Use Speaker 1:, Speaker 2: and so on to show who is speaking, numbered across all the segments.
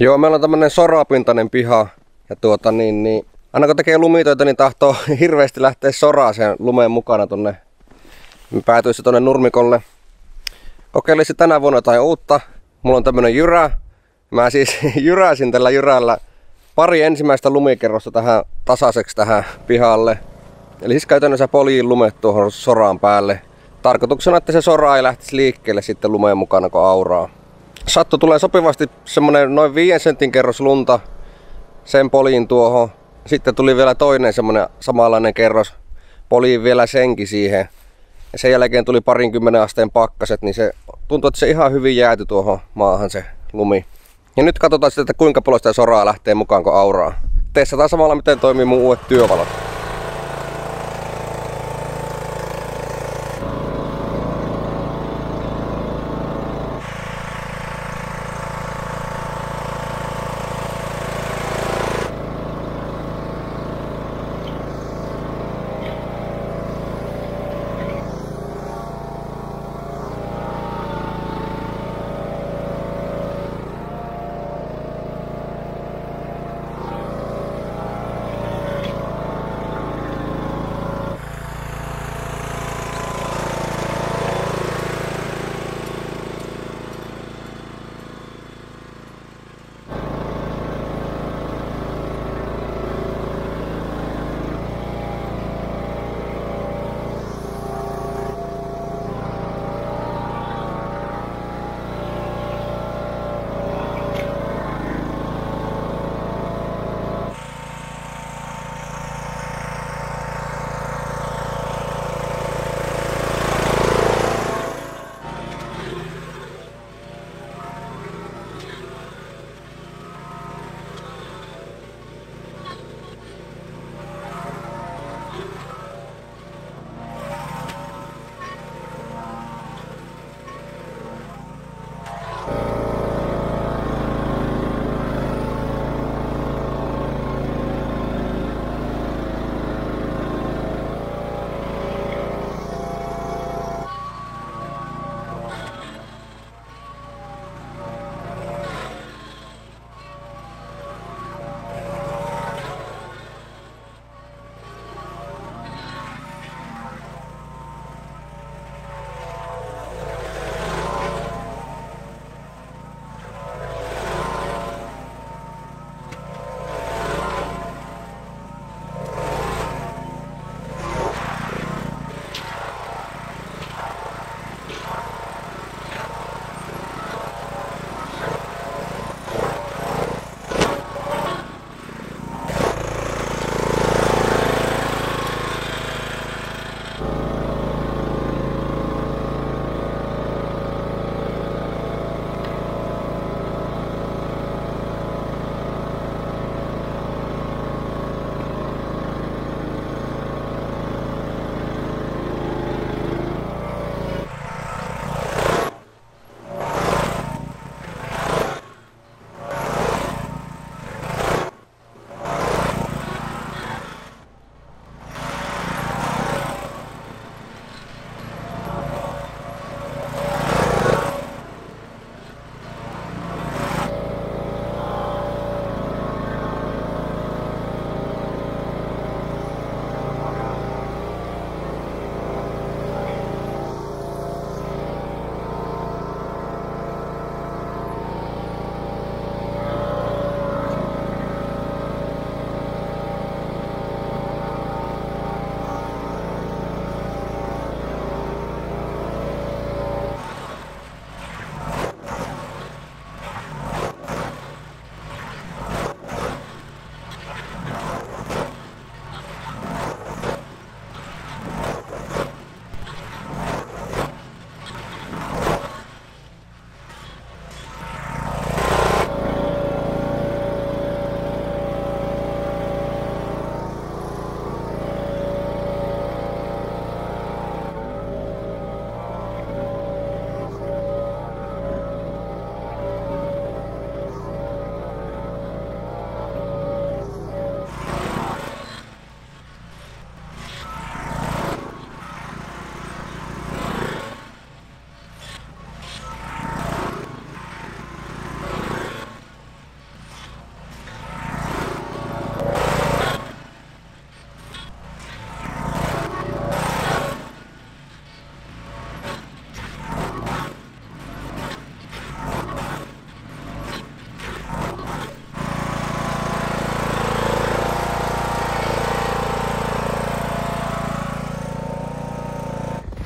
Speaker 1: Joo, meillä on tämmönen sorapintainen piha. Ja aina kun tekee lumitöitä, niin tahtoo hirveästi lähteä soraa sen lumeen mukana tonne. Päätyisi tonne nurmikolle. Kokeilisin tänä vuonna jotain uutta. Mulla on tämmönen jyrä. Mä siis jyräsin tällä jyrällä pari ensimmäistä lumikerrosta tähän tasaiseksi tähän pihalle. Eli siis käytännössä poljin lumet tuohon soraan päälle. Tarkoituksena, että se sora ei lähtisi liikkeelle sitten lumeen mukana, kun auraa. Satto tulee sopivasti semmonen noin 5 sentin kerros lunta sen poljin tuohon. Sitten tuli vielä toinen semmonen samanlainen kerros. Poljin vielä senkin siihen. Ja sen jälkeen tuli 20 asteen pakkaset, niin se tuntuu, että se ihan hyvin jääty tuohon maahan se lumi. Ja nyt katsotaan sitten, että kuinka paljon sitä soraa lähtee mukaan, kun auraa. Testataan samalla, miten toimii mun uudet työvalot.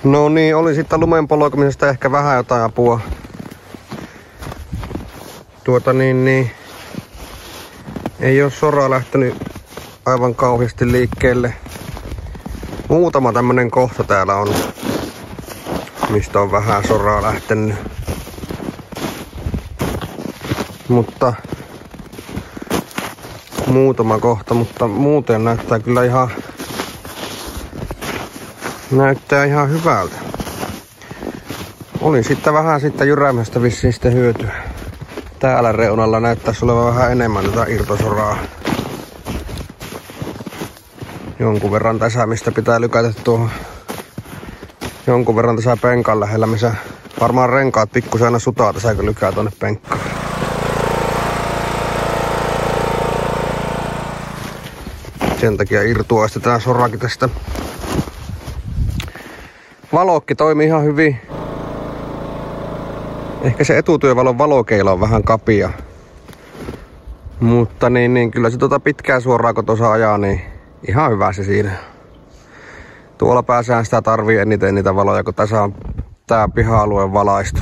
Speaker 1: No niin, oli sitten lumen polkemisesta ehkä vähän jotain apua. Ei oo sora lähtenyt aivan kauheasti liikkeelle. Muutama tämmönen kohta täällä on, mistä on vähän soraa lähtenyt. Mutta muutama kohta, mutta muuten näyttää kyllä ihan hyvältä. Oli sitten vähän jyräämästä vissiin sitten hyötyä. Täällä reunalla näyttäisi olevan vähän enemmän tätä irtosoraa. Jonkun verran tässä, mistä pitää lykätä tuohon. Jonkun verran tässä penkan lähellä, missä varmaan renkaat pikkusen aina sutaa tässä, kun lykää tonne penkkaan. Sen takia irtoaa sitten tää sorakin tästä. Valokki toimii ihan hyvin. Ehkä se etutyövalon valokeila on vähän kapia. Mutta kyllä se pitkää suoraa kun tuossa ajaa, niin ihan hyvä se siinä. Tuolla pääsään sitä tarvii eniten niitä valoja, kun tässä on tää piha-alue valaistu.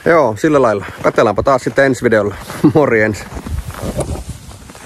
Speaker 1: Joo, sillä lailla. Katsellaanpa taas sitten ensi videolla. Morjens!